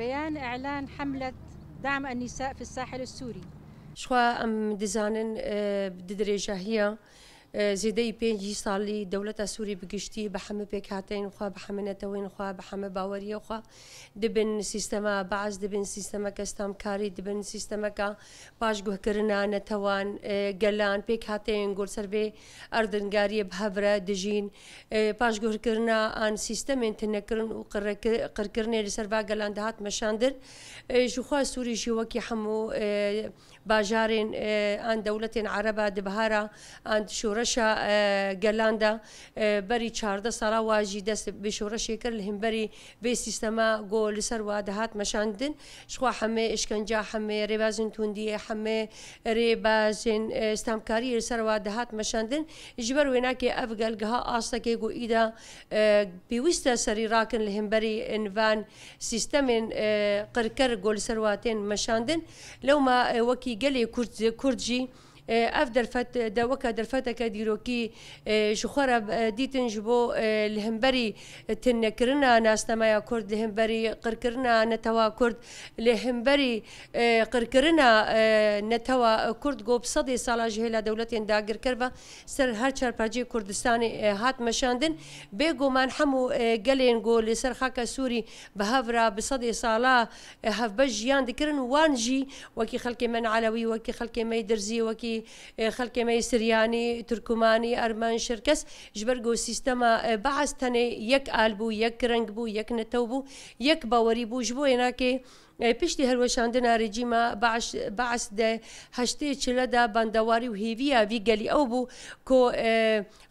بيان إعلان حملة دعم النساء في الساحل السوري. شخوا ام دزانن بدرجه هي زیدەی پێنجی ساڵی دەوڵەتە سووری بگشتی بە هەمە پێکهاتین خوا بە هەمە نەتەوەین خوا بە هەمە باوەریەخوا دەبن سیستەمە باز دەبن سیستەمەکە ستامکاری دەبن سیستەمەکە پاشگوهکردنا نەتەوان گەلان پێکهاتین گۆرسەرێ ئەردنگاریە بهەورە دژین پاشگوهکردنا ئان سیستەمێن تنەکردن و قڕکردنێ لەسەر با گەلان دەهات مەشاندن ژخوا سووریژی وەکی هەموو باژارێن ئان دەوڵەتێن عەرەبە دبهارە ئان شورشا گەلاندا بەری 14 ساڵا واژی دەست بە شۆڕەشێکرد لە هێمبەری بێ سیستەما گۆ لەسەر وا دەهات مەشاندن شخوا هەمێ ئشکەنجا هەمێ ڕێبازن توندیە هەمێ ڕێبازێن ستامکاری لەسەر وا دەهات مەشاندن ji ber wênakê ev gelgeha astekê got îda pêwîst e serî rakin li hemberî van sîstemên qirker got li ser watên meşandin lewma wekî gelê Kurd jî ev derfet de weka derfeteke dîrokî ji xwe re dîtin ji bo li hemberî tinnekirina nastemeya Kurd li hemberî qirkirina netewa Kurd li hemberî qirkirina netewa Kurd got sedê sala ji hêla dewletên dagirkirve ser her çarpecê Kurdistanê hat meşandin bê goman hemû gelên got li ser xaka Sûrî bi hev re bi sedê sala hevbeş jiyan dikirin wan jî wekî xelkê me Alewî wekî xelkê me Dirzî wekî خلکێ مەی سریانی تورکمانی ئەرمان شرکەس ji ber got sîstema behs tenê yek al bû yek reng bû yek netew bû yek bawerî bû ji bo wênakê piştî helweşandina rejîma Baes de heştê çile de bandewarî û hêviya vî gelî ew bû ku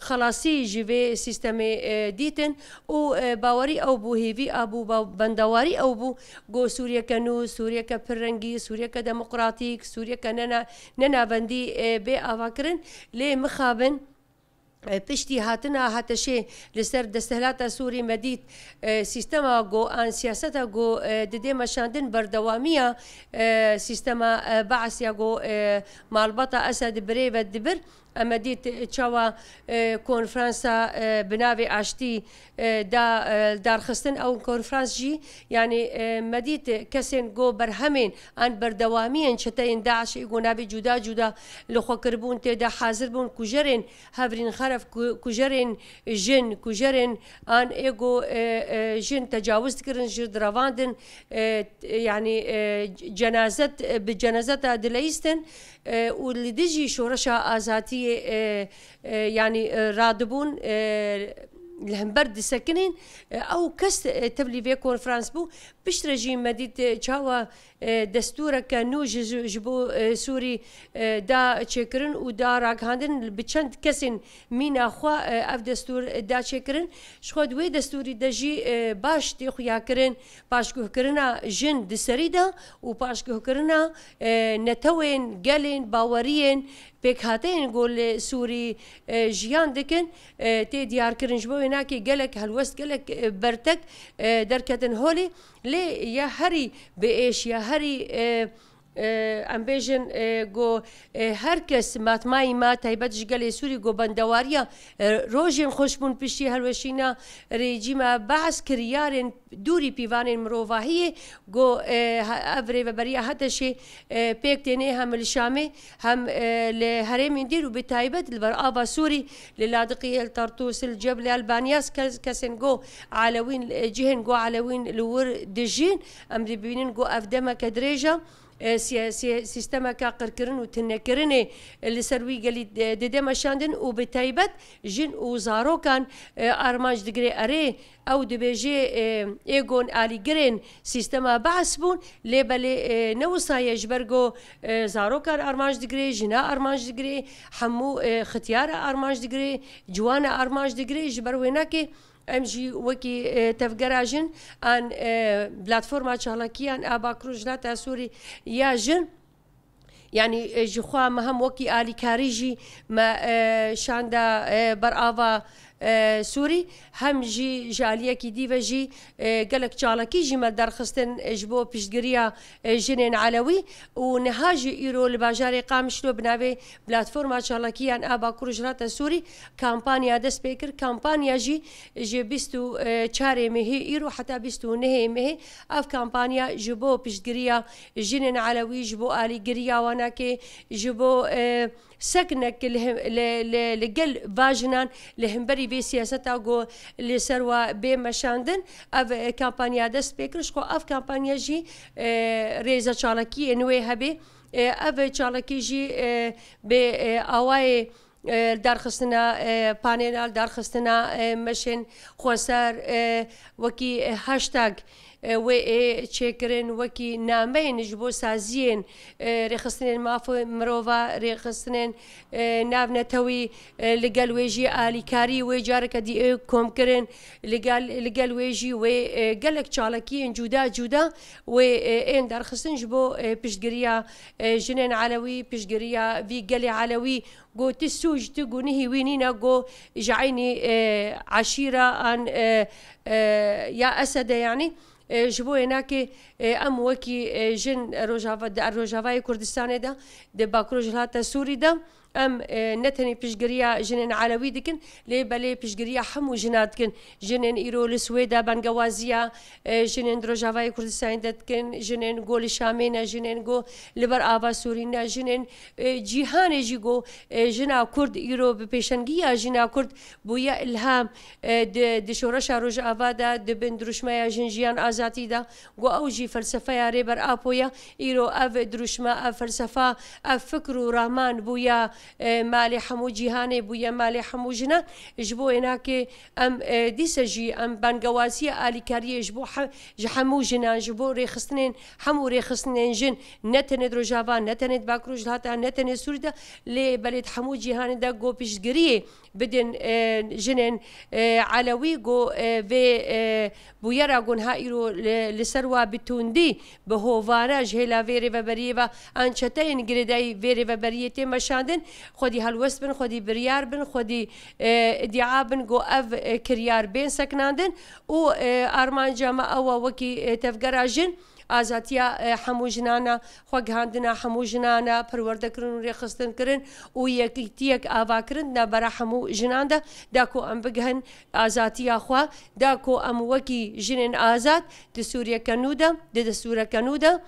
xelasî ji vê sîstemê dîtin û bawerî ew bû hêvî a bû bandewarî ew bû got Sûriyeke nû Sûriyeke pirrengî Sûriyeke demokratîk Sûriyeke nenavendî bê avakirin lê mixabin piştî hatina heteşê li ser destehlata Sûrî me dît sîstema got an siyaseta got didê meşandin berdewamiya sîstema Baesiya got malbata Esed birê ve dibir em dît çawa konferansa bi navê aştî da darxistin ew konferans jî yanî me dît kesên got berhemên an berdewamiyên çeteyên Daişê got navê cuda cuda li xwekiribûn têde hazir bûn kujerên hevrîn xeref kujerên jin kujerên an ê got jin tecawüz dikirin ji diravandin yanî cenazet bi cenazeta dileyîstin û li dijî şoreşa azatiyê yanî radibûn li hember disekinin ew kes tevlî vê konferans bû piştre jî me dît çawa destûreke nû ji bo Sûrî da çêkirin û da ragihandin bi çend kesên mîna xwe ev destûr da çêkirin ji xwe wê destûrî de jî baş tê xuyakirin paşguhkirina jin di serî de û paşguhkirina netewên gelên baweriyên pêkhateyên got li Sûrî jiyan dikin tê diyarkirin ji bo wênakê gelek helwest gelek bertek derketin holê lê ya herî bi êş ya herî em bêjin got her kes matmayî ma taybet ji gelê Sûrî got bendewariya rojên xweş bûn piştî helweşîna rejîma Baes kiryarên dûrî pîvanên mirovahiyê got ev rêveberiya heteşê pêk têne hem li Şamê hem li herêmên dîr û bi taybet li ber ava Sûrî li Ladiqî el Tartûs il Ceblê Albaniyas kesên got Alewîn cihên got Alewîn li wir dijîn em dibînin got ev demeke dirêja سیستەمەکە قڕکردن و تنەکردنê li ser wî gelî didê meşandin û bi taybet jin û zarokan armanc digire erê ew dibêjê êgon alîgirên sîstema Baes bûn lê belê newsaye ji ber got zarokan armanc digire jina armanc digire hemû xitiyara armanc digire ciwana armanc digire ji ber wênakê em jî wekî tevgera jin an platforma çalakiyan a bakrojnata Sûrî ya jin yanî ji xwe me hem wekî alîkarî jî me şanda berava سوری هم جی جالیه کی دیو جی گلک چالاکی جی مدار خستن جبو پیشگیریا جنین علوی و نهاجی ایرو لباجار قامشلو بناوی پلتفرما چالاکیان آبا کروجرات سوری کامپانیا دست پیکر کامپانیا جی بیستو چاره مهی ایرو حتی بیستو نه مهی اف کامپانیا جبو پیشگیریا جنین علوی جبو آلی گریا وانا که جبو سكنك لقل فاجنان لهمبري بي سياستا جو لسروا بي مشاندن اف كامبانيا دست بيكرش خو اف كامبانيا جي ريزا چالكي انوي هبي اف چالكي جي بي اواي دارخستنا پانل دارخستنا مشن خوسر وكي هاشتاگ و چکرین وکی نامه نجبو سازین رخصتن مافو مروفا رخصتن ناف نتوی لقال ويجي آلی کاری و جارك دي کم کرن لقال ويجي و قالك چالكي جودا جودا و این درخصتن جبو پشگریا جنين علوي پشگریا في قالي علوي جو تسوج تقو نهي وينينا جو جعيني عشيرة عن يا أسد يعني جبو هناك ام وكي جن روجافاي كردستان دا د باكروج هاتا سوري دا ام نتني بيشجريا جنن علوي دكن لي بلي بيشجريا حمو جنات كن جنن ايرو لسويدا بنغوازيا جنن روجافاي كردستان دكن جنن جول شامينا جنن جو لبر ابا سورينا جنن جيهان جيجو جنا كرد ايرو ببيشنجيا جنا كرد بويا الهام د شورش روجافا دا د بندروشما جنجيان ازاتي دا جو اوجي فلسفه يا ريبر ابويا ايرو اف دروشما اف فلسفه اف فكر ورحمن بويا مالي حمو جيهاني بويا مالي حمو جنا جبو هناك ام ديسجي ام بانغواسيا الي كاريه جبو حمو جنا جبو ريخصنين حمو ريخصنين جن نتن دروجافا نتن باكروج هاتا نتن سوردا لي بلد حمو جيهاني دا جو بيشغريه بدن جنن علوي جو في بويرا جون هايرو لسروا بتوندي بهوفارا جهلا فيري فبريفا انشتين جريداي فيري فبريتي مشاندن خودي هالوست بن خودي بريار بن خودي ادعاء بن جو اف كريار بين سكناندن و ارمان جامع او وكي تفقراجن آزاتیا حمو جنانا خوگهاندنا حمو جنانا پرورده کرن رخصتن کرن و یکیتیک آوا کرن دا برا حمو جنان دا کو ام بگهن آزاتیا خوا دا کو ام وکی جنن آزاد د سوریا کنودا د سوریا کنودا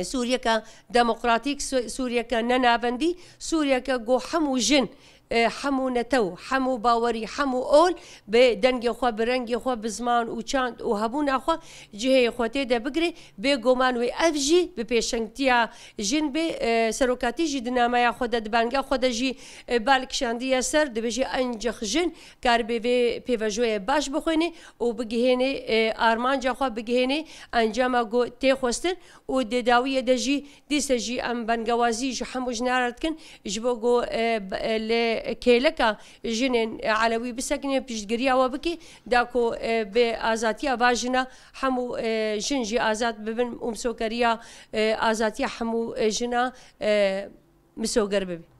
سوريا كديمقراطيك سوريا كننابندي سوريا كجو حمو جن حمو نتو حمو باوري حمو اول بدنجي خو برنجي خو بزمان وچاند وهبونا خو جهه خوته ده بگري بگومان و افجي بپیشنگتیا جن به سروکاتی جدنا ما خود د بانگا خود جي بالک شاندي سر د بجي انجخ جن کار به پیوجو باش بخوني او بگهنه ارمان جا خو بگهنه انجام گو ته خوستن و د داويه د جي ديسجي ام بنگوازي ج حمو جنارتكن جبو گو كيلكا جنين علوي بسكنه بيشجريا وبكي داكو بازاتيا فاجنا حمو جنجي ازات ببن مسوكريا ازاتيا حمو جنا مسوغر ببي